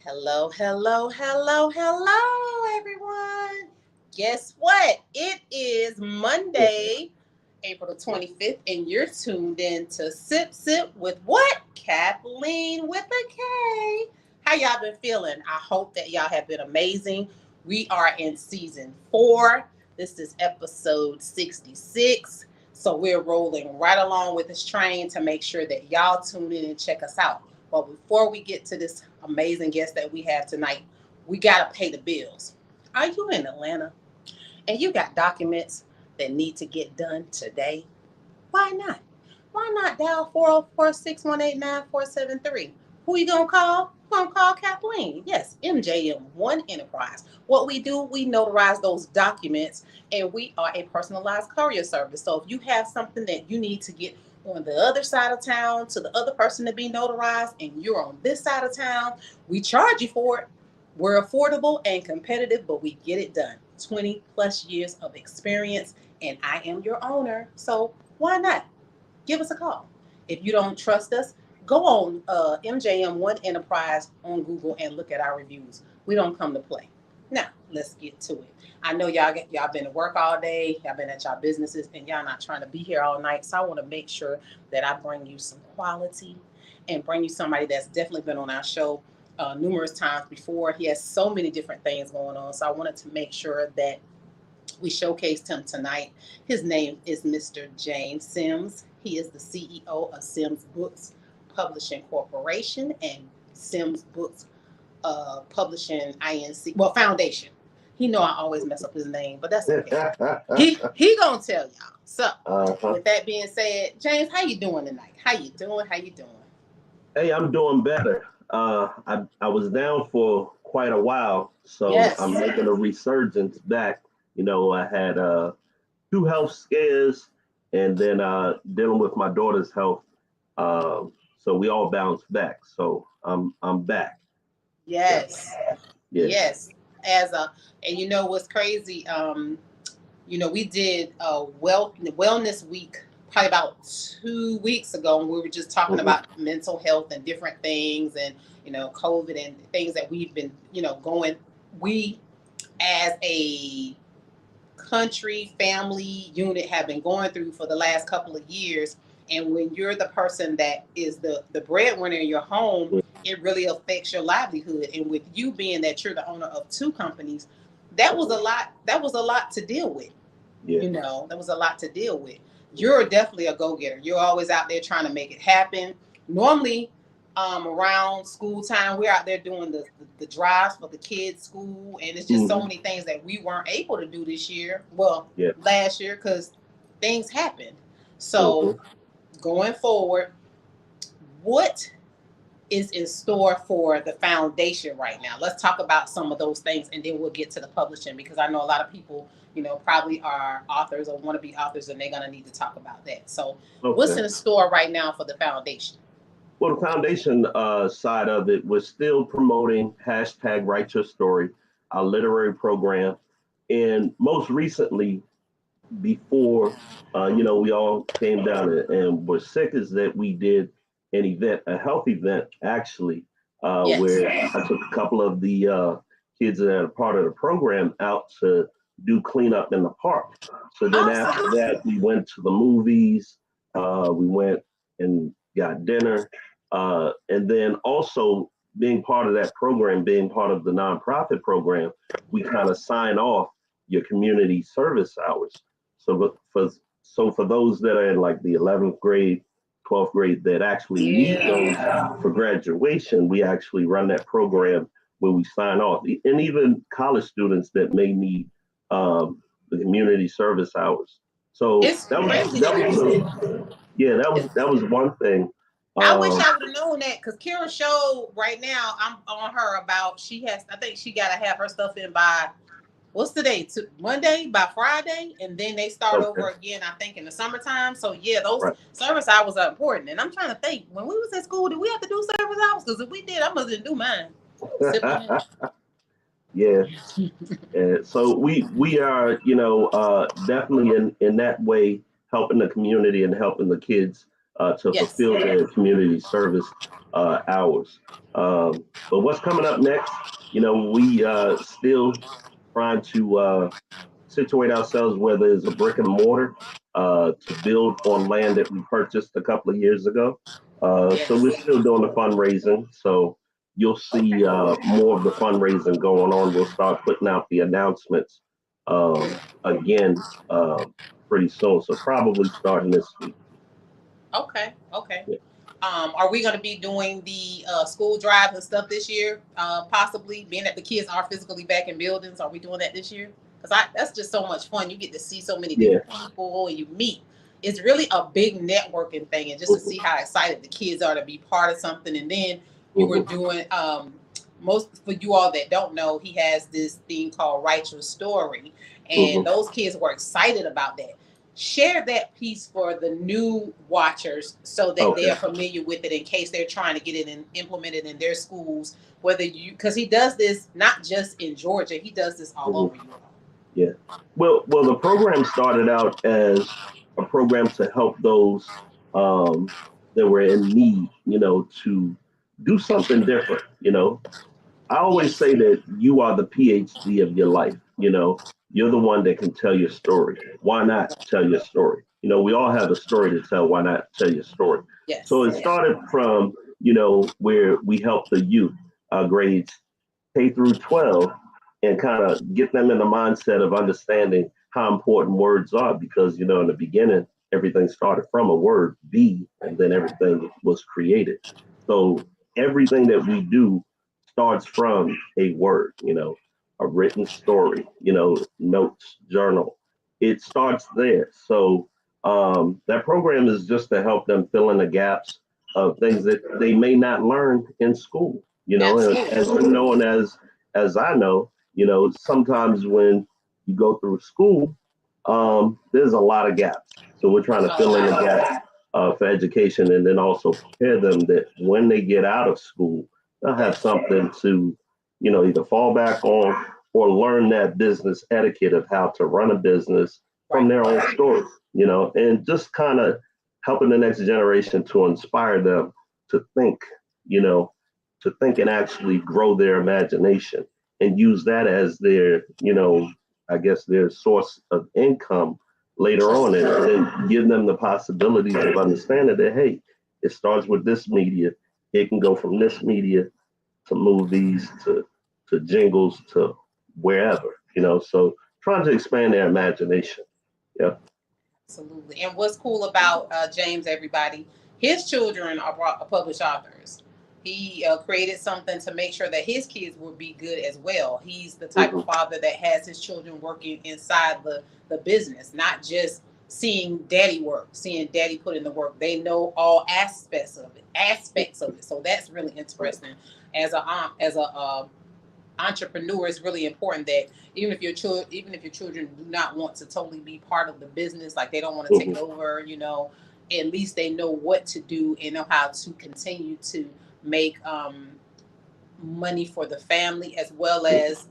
Hello, hello, hello, hello, everyone. Guess what? It is Monday, April the 25th, and you're tuned in to Sip Sip with what? Kathleen with a K. How y'all been feeling? I hope that y'all have been amazing. We are in season 4. This is episode 66. So we're rolling right along with this train to make sure that y'all tune in and check us out. But before we get to this amazing guest that we have tonight, we got to pay the bills. Are you in Atlanta and you got documents that need to get done today? Why not? Why not dial 404-618-9473? Who you going to call? You're going to call Kathleen. Yes, MJM1 Enterprise. What we do, we notarize those documents, and we are a personalized courier service. So if you have something that you need to get on the other side of town to the other person to be notarized, and you're on this side of town, we charge you for it. We're affordable and competitive, but we get it done. 20 plus years of experience, and I am your owner. So why not? Give us a call. If you don't trust us, go on MJM1 Enterprise on Google and look at our reviews. We don't come to play. Now, let's get to it. I know y'all been to work all day, y'all been at y'all businesses, and y'all not trying to be here all night. So I want to make sure that I bring you some quality and bring you somebody that's definitely been on our show numerous times before. He has so many different things going on. So I wanted to make sure that we showcased him tonight. His name is Mr. James Sims. He is the CEO of Sims Books Publishing Corporation and Sims Books Publishing Inc. Well, Foundation. He know I always mess up his name, but that's okay. he gonna tell y'all. So, with that being said, James, how you doing tonight? How you doing? How you doing? Hey, I'm doing better. I was down for quite a while, so Yes. I'm making a resurgence back. I had two health scares, and then dealing with my daughter's health. So we all bounced back. So I'm back. Yes. Yeah. Yes. And you know what's crazy? We did a wellness week probably about 2 weeks ago, and we were just talking about mental health and different things, and COVID and things that we've been going. We as a country family unit have been going through for the last couple of years. And when you're the person that is the breadwinner in your home, it really affects your livelihood. And with you being that you're the owner of two companies, that was a lot. That was a lot to deal with. Yeah. That was a lot to deal with. You're definitely a go-getter. You're always out there trying to make it happen. Normally, around school time, we're out there doing the drives for the kids' school, and it's just so many things that we weren't able to do this year. Well, last year, because things happened. So going forward, what is in store for the foundation right now? Let's talk about some of those things, and then we'll get to the publishing, because I know a lot of people, probably are authors or want to be authors, and they're going to need to talk about that. So what's in store right now for the foundation? Well, the foundation side of it, we're still promoting hashtag Write Your Story, our literary program. And most recently, before, we all came down and were sick, is that we did an event, a health event, actually, where I took a couple of the kids that are part of the program out to do cleanup in the park. So then after that, we went to the movies, we went and got dinner. And then also being part of that program, being part of the nonprofit program, we kind of sign off your community service hours. So for those that are in like the 11th grade, 12th grade that actually need those for graduation, we actually run that program where we sign off. And even college students that may need the community service hours. So that was one thing. I wish I would have known that, because Karen showed right now, I'm on her about, I think she got to have her stuff in by, what's the day? Monday, by Friday, and then they start over again, I think, in the summertime. So those service hours are important. And I'm trying to think, when we was in school, did we have to do service hours? Because if we did, I must have do mine. Yeah. So we are, definitely in that way helping the community and helping the kids to Yes. fulfill their community service hours. But what's coming up next? We still trying to situate ourselves where there's a brick and mortar to build on land that we purchased a couple of years ago. So we're Yes. still doing the fundraising. So you'll see Okay. more of the fundraising going on. We'll start putting out the announcements again pretty soon. So probably starting this week. Okay. Okay. Yeah. Are we going to be doing the school drives and stuff this year? Possibly, being that the kids are physically back in buildings. Are we doing that this year? Because that's just so much fun. You get to see so many Yeah. different people and you meet. It's really a big networking thing, and just to Hmm. see how excited the kids are to be part of something. And then you were Hmm. doing most for you all that don't know, he has this thing called Write Your Story, and Hmm. those kids were excited about that. Share that piece for the new watchers so that they Okay. are familiar with it in case they're trying to get it and implement it in their schools. Whether you, because he does this not just in Georgia, he does this all Hmm. over you all. Yeah. Well, the program started out as a program to help those um, that were in need, to do something different. I always Yes. say that you are the PhD of your life. You're the one that can tell your story. Why not tell your story? We all have a story to tell. Why not tell your story? So Yes. it started from, where we help the youth, grades K through 12, and kind of get them in the mindset of understanding how important words are because, in the beginning, everything started from a word, be, and then everything was created. So everything that we do starts from a word, a written story, notes, journal. It starts there. So that program is just to help them fill in the gaps of things that they may not learn in school. And as Absolutely. you know, and as I know, sometimes when you go through school, there's a lot of gaps. So we're trying to A fill in the lot. gaps for education, and then also prepare them that when they get out of school, they'll have Yes. something to, either fall back on or learn that business etiquette of how to run a business from Right. their own story, and just kind of helping the next generation to inspire them to think, you know, to think and actually grow their imagination and use that as their, I guess their source of income later on, and then give them the possibilities of understanding that, hey, it starts with this media. It can go from this media to movies to jingles to wherever, so trying to expand their imagination. Yeah. Absolutely. And what's cool about James, everybody, his children are published authors. He created something to make sure that his kids would be good as well. He's the type of Hmm. father that has his children working inside the business, not just seeing daddy work, seeing daddy put in the work. They know all aspects of it. So that's really interesting. As a entrepreneur, it's really important that even if your children do not want to totally be part of the business, like they don't want to take Hmm. it over, at least they know what to do and know how to continue to make money for the family as well as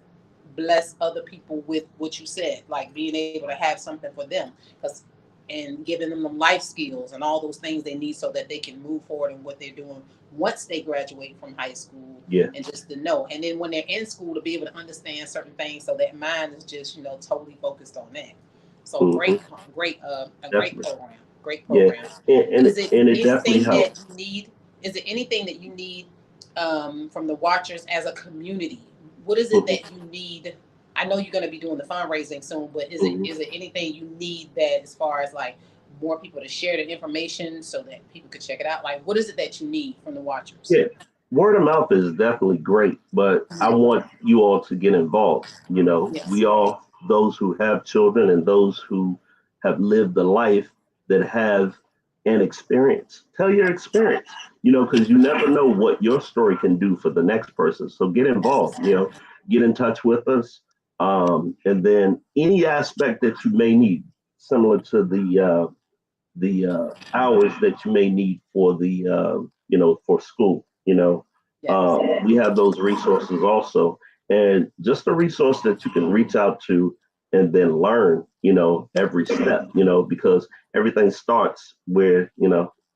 bless other people with what you said, like being able to have something for them, because and giving them the life skills and all those things they need so that they can move forward in what they're doing once they graduate from high school, Yeah. and just to know, and then when they're in school to be able to understand certain things so that mind is just totally focused on that. So Hmm. a great Definitely. program, great Yeah. program. And, and, Is it- it and it definitely anything that helps. you need? Is it anything that you need from the watchers as a community? What is it Hmm. that you need? I know you're going to be doing the fundraising soon, but is it Hmm. is it anything you need that as far as like more people to share the information so that people could check it out? Like, what is it that you need from the watchers? Yeah. Word of mouth is definitely great, but I want you all to get involved. Yes. We all, those who have children and those who have lived a life that have an experience, tell your experience, because you never know what your story can do for the next person. So get Yes. involved, get in touch with us. And then any aspect that you may need, similar to the hours that you may need for for school. Yes. We have those resources also, and just a resource that you can reach out to and then learn. Every step. Because everything starts where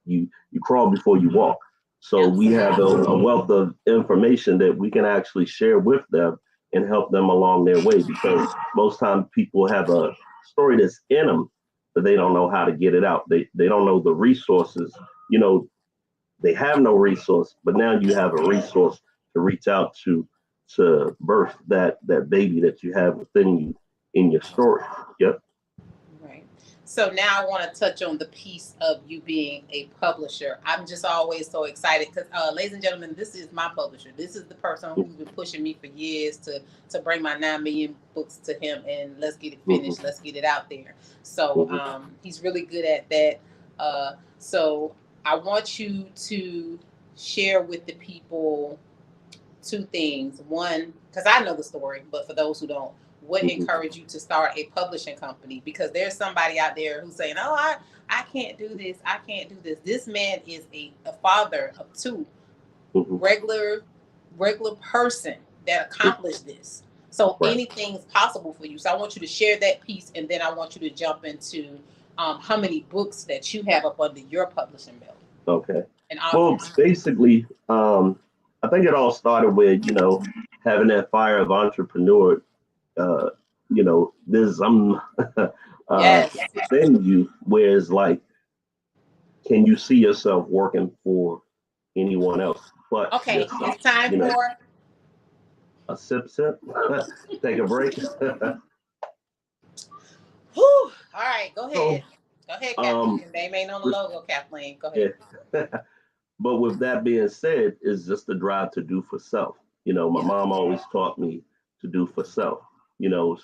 you crawl before you walk. So we have a wealth of information that we can actually share with them and help them along their way, because most times people have a story that's in them, but they don't know how to get it out. They don't know the resources. You know, they have no resource, but now you have a resource to reach out to birth that baby that you have within you in your story. Yep. Right. So now I want to touch on the piece of you being a publisher. I'm just always so excited because, ladies and gentlemen, this is my publisher. This is the person who's been pushing me for years to bring my 9 million books to him and let's get it finished. Let's get it out there. So he's really good at that. So I want you to share with the people two things. One, because I know the story, but for those who don't, what encouraged you to start a publishing company? Because there's somebody out there who's saying, "Oh, I can't do this. I can't do this." This man is a father of two, regular person that accomplished this. So Right. anything's possible for you. So I want you to share that piece, and then I want you to jump into how many books that you have up under your publishing belt Okay. and Well, authors. basically, I think it all started with, having that fire of entrepreneur, uh, there's some Yes. within you where it's like, can you see yourself working for anyone else but Okay, yourself? it's time You know, for. a sip, take a break. Whew. All right, go So, ahead. Go ahead, Kathleen. um, Your name ain't on the with, logo, Kathleen. Go ahead. yeah. But with that being said, it's just the drive to do for self. My Yeah. mom always taught me to do for self,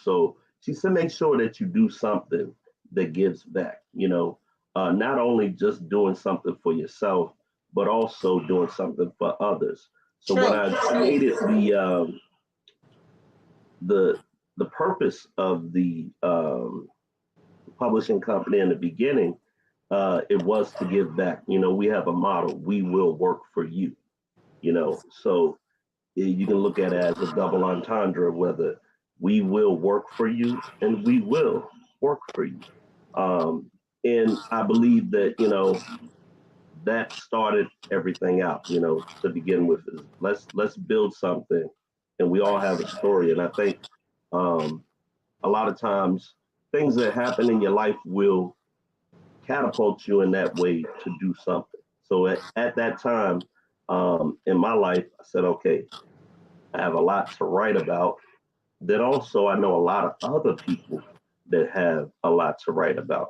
so she said, make sure that you do something that gives back, not only just doing something for yourself, but also doing something for others. So when True. I True. created the the purpose of the publishing company in the beginning, it was to give back. We have a motto: we will work for you. So you can look at it as a double entendre, whether we will work for you and we will work for you. Um, and I believe that, that started everything out, to begin with, is let's build something, and we all have a story. And I think um, a lot of times things that happen in your life will catapult you in that way to do something. So at that time in my life, I said, okay, I have a lot to write about. Then also, I know a lot of other people that have a lot to write about.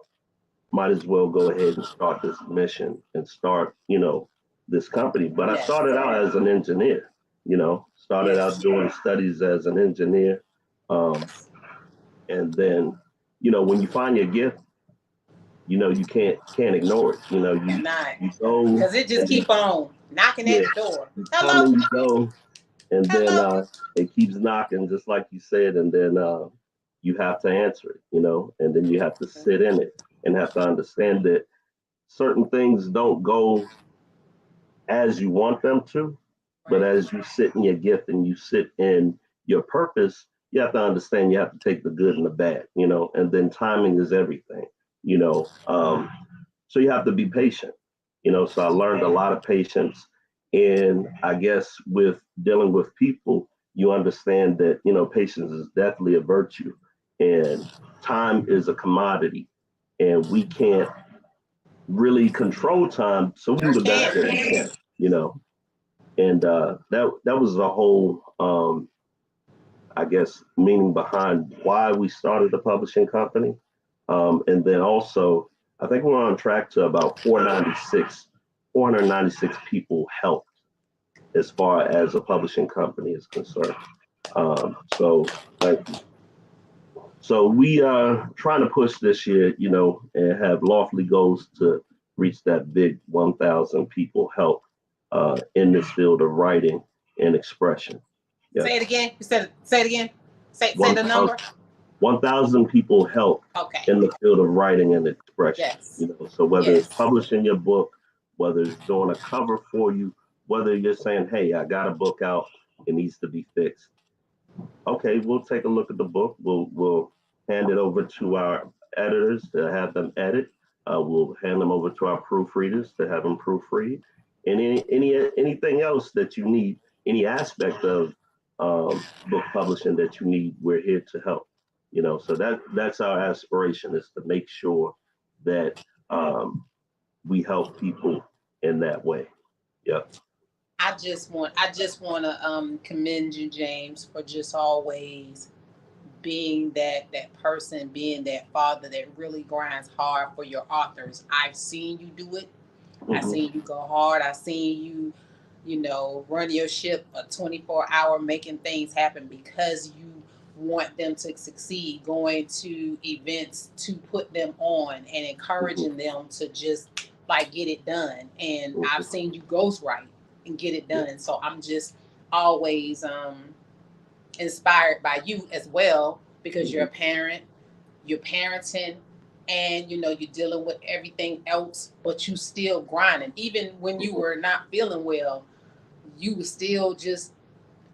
Might as well go ahead and start this mission and start, this company. But I Yes. started out as an engineer, started Yes. out doing studies as an engineer. Um, and then, when you find your gift, you can't ignore it. Not. You go Because it just and then, keep on knocking at yeah, the door. you come Hello. and you go, and then Hello. it keeps knocking, just like you said, and then you have to answer it, and then you have to sit in it and have to understand that certain things don't go as you want them to, but Right. as you sit in your gift and you sit in your purpose, you have to understand you have to take the good and the bad, and then timing is everything, you know. So you have to be patient, So I learned a lot of patience. And I guess with dealing with people, you understand that, patience is definitely a virtue, and time is a commodity. And we can't really control time. So we do You the best that we can't. can, you know. And that was the whole, I guess, meaning behind why we started the publishing company. And then also, I think we're on track to about 496 people helped as far as a publishing company is concerned. So thank you. So we are trying to push this year, and have lofty goals to reach that big 1,000 people help in this field of writing and expression. Yep. Say it again. You said say it again. Say the 1,000 number. 1,000 people help Okay. in the field of writing and expression. Yes. So whether it's Yes. publishing your book, whether it's doing a cover for you, whether you're saying, hey, I got a book out, it needs to be fixed. Okay, we'll take a look at the book. We'll hand it over to our editors to have them edit. We'll hand them over to our proofreaders to have them proofread. And anything else that you need, any aspect of book publishing that you need, we're here to help. So that's our aspiration, is to make sure that we help people in that way. Yep. I just want to commend you, James, for just always being that person, being that father that really grinds hard for your authors. I've seen you do it. I Mm-hmm. seen you go hard. I seen you, run your ship a 24-hour, making things happen because you want them to succeed, going to events to put them on and Mm-hmm. encouraging them to just like get it done. And I've Mm-hmm. seen you ghostwrite and get it Yeah. done. So I'm just always inspired by you as well, because you're Mm-hmm. a parent, you're parenting, and you're dealing with everything else, but you still grinding. Even when you Mm-hmm. were not feeling well, you were still just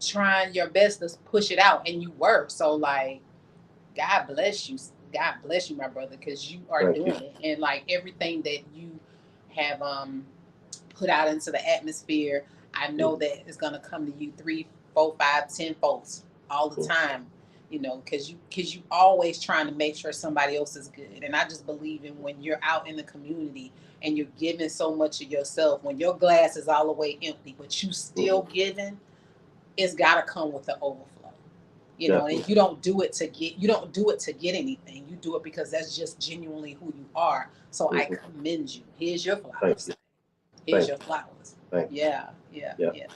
trying your best to push it out, and you were. So like, God bless you. God bless you, my brother, because you are Thank you. doing it. And like everything that you have put out into the atmosphere, I know Mm-hmm. that it's gonna come to you three, four, five, 10 folks all the Mm-hmm. time. Because you always trying to make sure somebody else is good. And I just believe in when you're out in the community and you're giving so much of yourself, when your glass is all the way empty, but you still Mm-hmm. giving, it's gotta come with the overflow. And Definitely. you don't do it to get anything. You do it because that's just genuinely who you are. So I Mm-hmm. commend you. Here's your Thank flowers. you. Here's Thank your you. flowers. Thank you. Yeah, yeah, Yeah. yeah,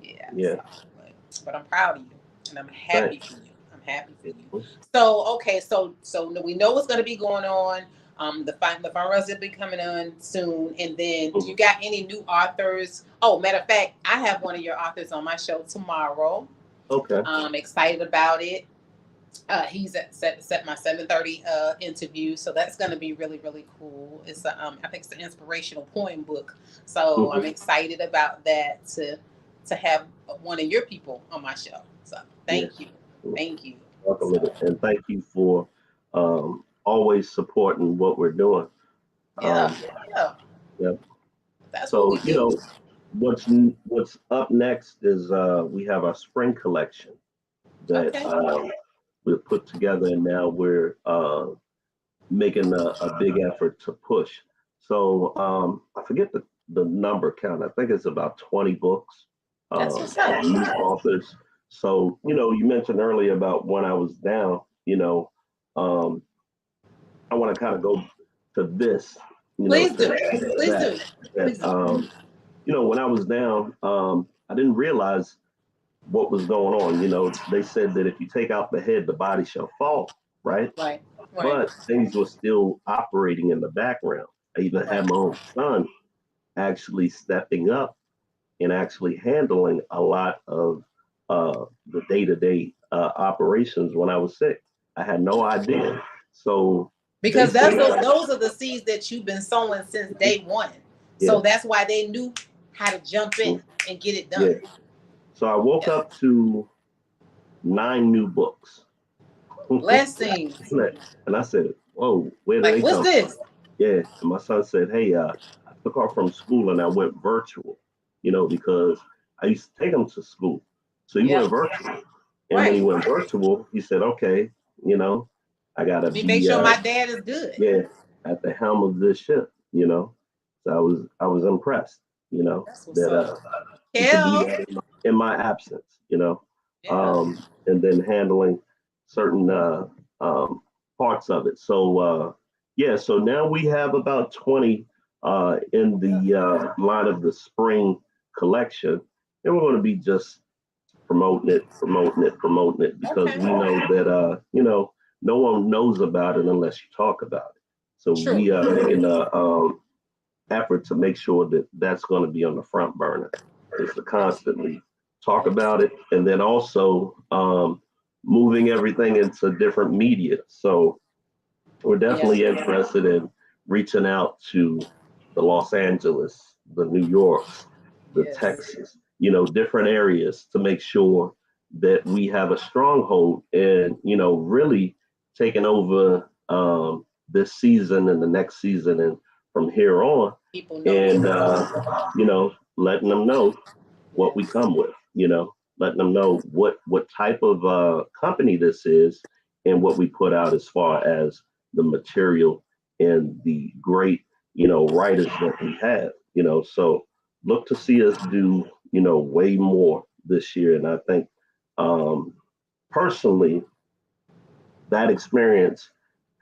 yeah. Yeah. So, but I'm proud of you, and I'm Thank happy for you. I'm happy for you. you. So okay, so we know what's going to be going on. The fundraiser will be coming on soon, and then do you Mm-hmm. got any new authors? Oh, matter of fact, I have one of your authors on my show tomorrow. Okay. I'm excited about it. He's at set my 7:30 interview, so that's going to be really really cool. I think it's an inspirational poem book, so I'm Mm-hmm. excited about that to have one of your people on my show. So Yeah. thank you. Welcome, So and thank you for always supporting what we're doing. yeah, Um, yeah, yeah. that's what So we do. what's up next is we have our spring collection that Okay, we've put together, and now we're making a big effort to push. So I forget the number count. I think it's about 20 books, that's what's up. new authors. So you mentioned earlier about when I was down. Um, I want to kind of go to this, Please do, to please that do, that please do. when I was down, I didn't realize what was going on. They said that if you take out the head, the body shall fall, right? Right, right, But things were still operating in the background. I even had right. my own son actually stepping up and actually handling a lot of the day-to-day operations when I was sick. I had no idea. So they Because said, those are the seeds that you've been sowing since day one. yeah, So that's why they knew how to jump in mm, and get it yeah. done. So I woke Yeah. up to 9 new books. Blessings. And I said, whoa, where did Like, they what's come from? this? Yeah. And my son said, hey, I took off from school and I went virtual, because I used to take him to school. So he Yeah. went virtual. And when he Right. went virtual, he said, okay, you know, I got to Let me make be, sure my dad is good. yeah, at the helm of this ship. So I was impressed, That's what's that up. he could do Hell. that in my absence. Yeah. And then handling certain parts of it. So yeah, so now we have about 20 in Yeah. the line of the spring collection, and we're going to be just promoting it because Okay. we know that no one knows about it unless you talk about it. So True. we are making a effort to make sure that that's going to be on the front burner, is to constantly talk about it, and then also moving everything into different media. So we're Yeah. definitely interested in reaching out to the Los Angeles, the New Yorks, the Yes. Texas, different areas to make sure that we have a stronghold and, really taking over this season and the next season and from here on, People know you. and letting them know what we come with, letting them know what type of company this is and what we put out as far as the material and the great, writers that we have, so look to see us do, way more this year. And I think um, personally, that experience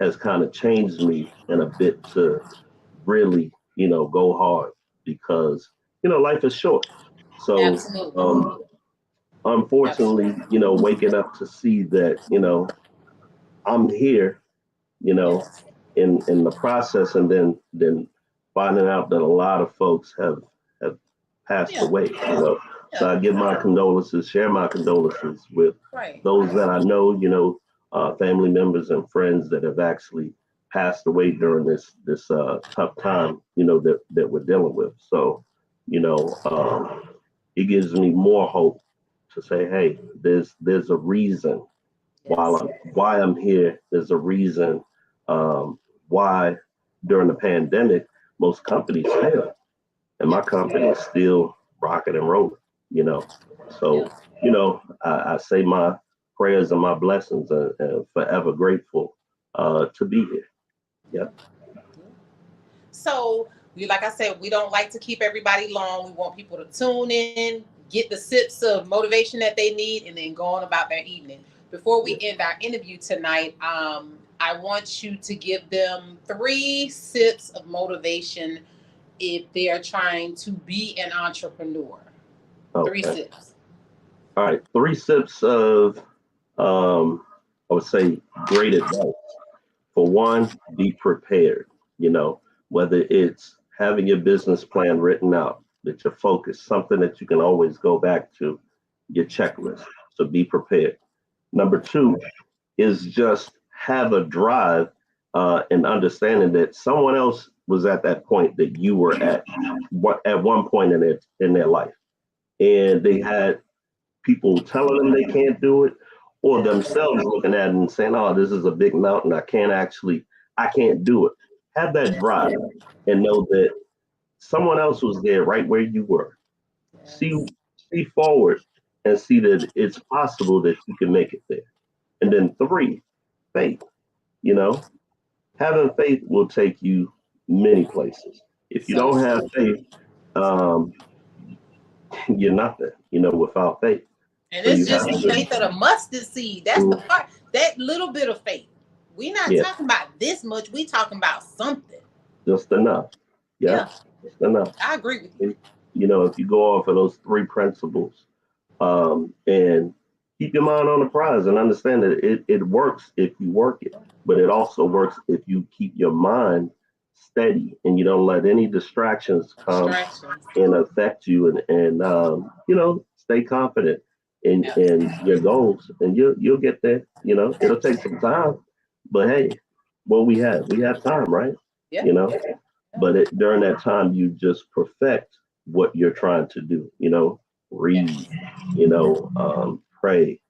has kind of changed me in a bit to really, go hard because, life is short. So Absolutely. unfortunately, Absolutely. waking up to see that, I'm here, you know, Yes. in the process, and then finding out that a lot of folks have passed Yeah. away, So Yeah. I give my condolences, share my condolences with Right. those that I know, family members and friends that have actually passed away during this tough time, that we're dealing with. So, you know, um, it gives me more hope to say, hey, there's a reason Yes. why I'm here. There's a reason why during the pandemic most companies failed, and my Yeah. company is still rocking and rolling. You know, Yeah. so I say my prayers and my blessings, and forever grateful to be here. Yeah. Yep. So we, like I said, we don't like to keep everybody long. We want people to tune in, get the sips of motivation that they need, and then go on about their evening. Before we Yeah. end our interview tonight, I want you to give them three sips of motivation if they are trying to be an entrepreneur. Three Okay. sips. All right. Three sips of I would say great advice. For one, be prepared. You know, whether it's having your business plan written out, that you're focused, something that you can always go back to, your checklist. So be prepared. Number two is just have a drive and understanding that someone else was at that point that you were at one point in their life, and they had people telling them they can't do it, or themselves looking at it and saying, "Oh, this is a big mountain. I can't do it." Have that drive and know that someone else was there right where you were. See, Yes. see forward and see that it's possible that you can make it there. And then three, faith. You know, having faith will take you many places. If you So don't have true. faith, um, you're nothing. Without faith. And So it's you just have the to. faith of the mustard seed. That's the Mm, part. That little bit of faith. We're not yeah, talking about this much. We talking about something. just enough. Yeah, Yep, just enough. I agree with you. And, if you go off of those three principles, and keep your mind on the prize and understand that it works if you work it, but it also works if you keep your mind steady and you don't let any distractions come Distractions. and affect you, and stay confident in Absolutely. your goals, and you'll get there. It'll take some time, but hey, what we have time, right? Yeah. you know Yeah. but during that time you just perfect what you're trying to do. Read, Yes. pray,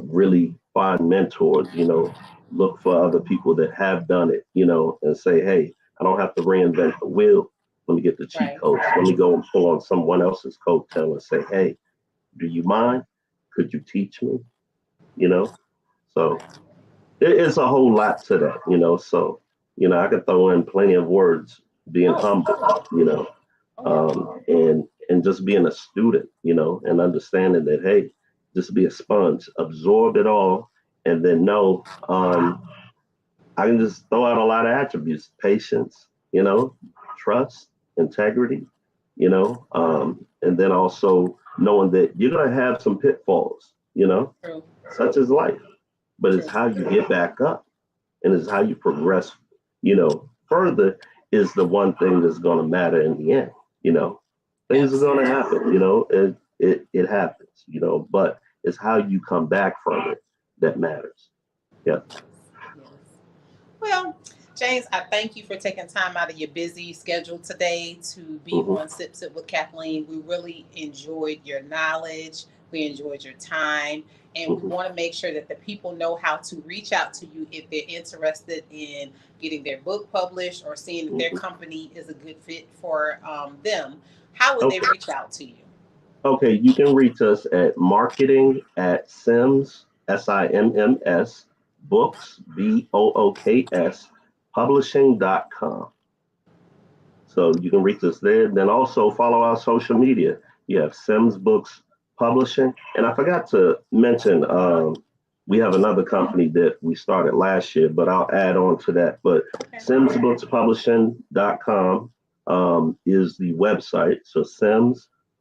really find mentors, look for other people that have done it, and say, hey, I don't have to reinvent the wheel. Let me get the cheat Right. codes. Let me go and pull on someone else's coattail and say, hey, do you mind? Could you teach me? You know? So Right. it's a whole lot to that, So, I could throw in plenty of words, being Oh. humble, Oh yeah. and just being a student, and understanding that, hey, just be a sponge, absorb it all, and then know, I can just throw out a lot of attributes: patience, trust, integrity, and then also knowing that you're gonna have some pitfalls, True. such as life, but it's True. how you get back up, and it's how you progress, further is the one thing that's going to matter in the end. you know Things are going to Absolutely. happen, it happens, but it's how you come back from it that matters. Yeah. Yes. Well, James, I thank you for taking time out of your busy schedule today to be Hmm. on Sip Sip with Kathleen. We really enjoyed your knowledge. We enjoyed your time. And we Mhm. want to make sure that the people know how to reach out to you if they're interested in getting their book published or seeing if their Mhm. company is a good fit for them. How would they Okay. reach out to you? Okay. You can reach us at marketing at Sims, SIMMS, books, BOOKS, publishing.com. So you can reach us there. Then also follow our social media. You have Sims Books Publishing. And I forgot to mention, we have another company that we started last year, but I'll add on to that. But Okay. simsbookspublishing.com is the website. So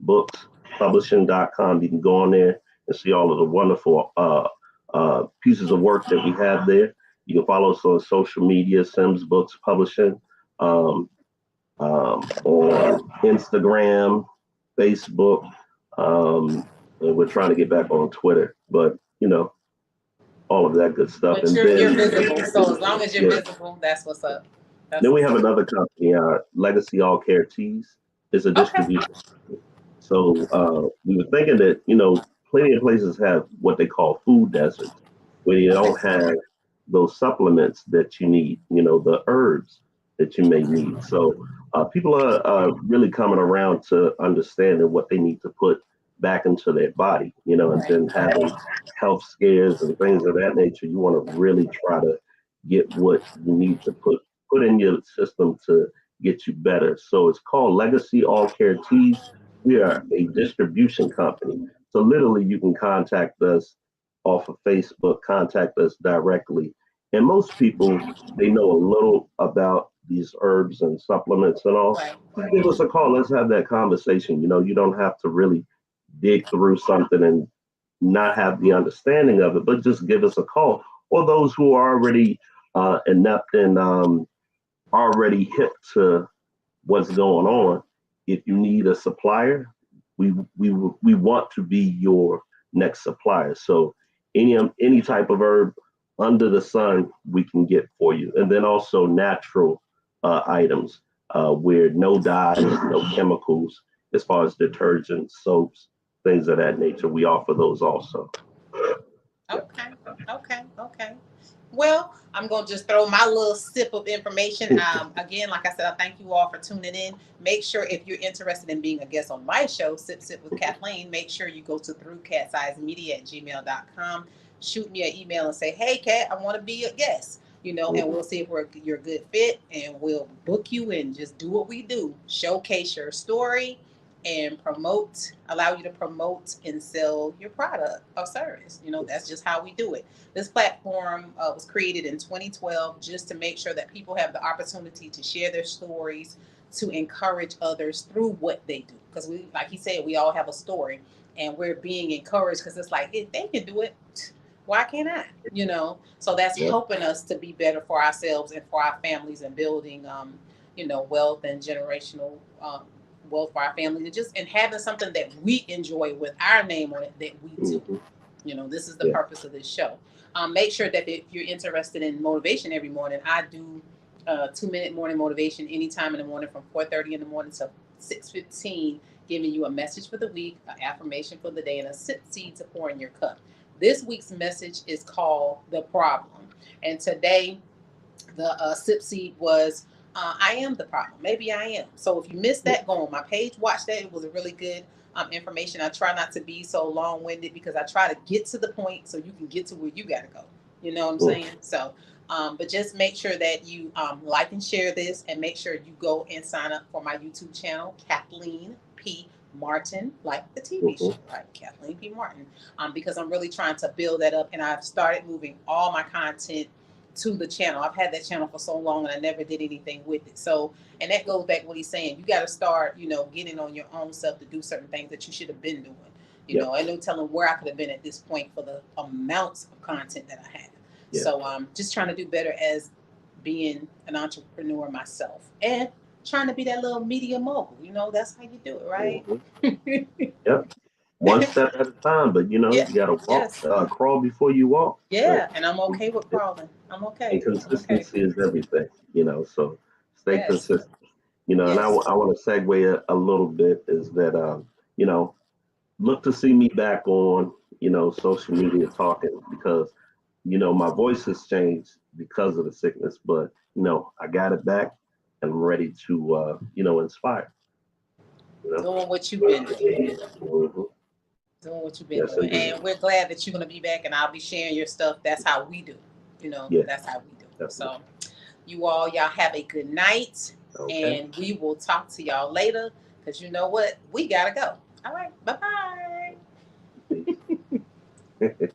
simsbookspublishing.com. You can go on there and see all of the wonderful pieces of work that we have there. You can follow us on social media, Sims Books Publishing. Um, on Instagram, Facebook, and we're trying to get back on Twitter, but all of that good stuff. But And you're then, visible. So as long as you're yeah, visible, that's what's up. That's then we what's have up. another company, Legacy All Care Teas, is a Okay. distribution. So we were thinking that plenty of places have what they call food deserts, where you Okay. don't have those supplements that you need, the herbs that you may need. So people are really coming around to understanding what they need to put back into their body, and Right. then having health scares and things of that nature. You want to really try to get what you need to put in your system to get you better. So it's called Legacy All Care Teas. We are a distribution company. So literally you can contact us off of Facebook, contact us directly. And most people, they know a little about these herbs and supplements and all. Right. Just give us a call. Let's have that conversation. You don't have to really dig through something and not have the understanding of it, but just give us a call. Or those who are already inept and already hip to what's going on. If you need a supplier, we want to be your next supplier. So any type of herb under the sun we can get for you, and then also natural items where no dyes, no chemicals, as far as detergents, soaps, things of that nature. We offer those also. Yeah. Okay. Okay. Okay. Well, I'm going to just throw my little sip of information. Again, like I said, I thank you all for tuning in. Make sure if you're interested in being a guest on my show, Sip with Kathleen, make sure you go to throughcatsizemedia@gmail.com. Shoot me an email and say, hey, Kat, I want to be a guest. And we'll see if you're a good fit and we'll book you and just do what we do. Showcase your story and allow you to promote and sell your product or service. That's just how we do it. This platform was created in 2012 just to make sure that people have the opportunity to share their stories, to encourage others through what they do. Because like he said, we all have a story, and we're being encouraged because it's like if they can do it, why can't I? So that's Yeah. helping us to be better for ourselves and for our families and building, wealth and generational wealth for our families, and having something that we enjoy with our name on it that we do. Hmm. This is the Yeah. purpose of this show. Make sure that if you're interested in motivation every morning, I do 2-minute morning motivation anytime in the morning from 4:30 in the morning to 6:15, giving you a message for the week, an affirmation for the day, and a sip seed to pour in your cup. This week's message is called The Problem. And today, the sip seed was I am the problem. Maybe I am. So if you missed that, go on my page, watch that. It was a really good information. I try not to be so long winded because I try to get to the point so you can get to where you got to go. You know what I'm saying? So, but just make sure that you like and share this, and make sure you go and sign up for my YouTube channel, Kathleen P. Martin, like the TV Hmm. show, right? Kathleen P. Martin, because I'm really trying to build that up, and I've started moving all my content to the channel. I've had that channel for so long and I never did anything with it. So, and that goes back to what he's saying. You got to start, getting on your own self to do certain things that you should have been doing. Yeah. I no telling where I could have been at this point for the amounts of content that I have. Yeah. So, just trying to do better as being an entrepreneur myself and trying to be that little media mogul. That's how you do it, right? Hmm. Yep. One step at a time, but Yeah. you got to walk, Yes. crawl before you walk. But Yeah. And I'm okay with crawling. I'm okay. and I'm okay. consistency is everything, so stay Yes. consistent. And I Yes. want to segue a little bit is that, you know, look to see me back on, social media talking because, my voice has changed because of the sickness, but, I got it back and I'm ready to, inspire, you know. Doing what you've been doing. Mhm. Doing what you've been Yes, doing. indeed. And we're glad that you're going to be back and I'll be sharing your stuff. That's how we do. Yeah, That's how we do. definitely. So, y'all have a good night Okay. and we will talk to y'all later because you know what? We got to go. All right. Bye bye. Peace.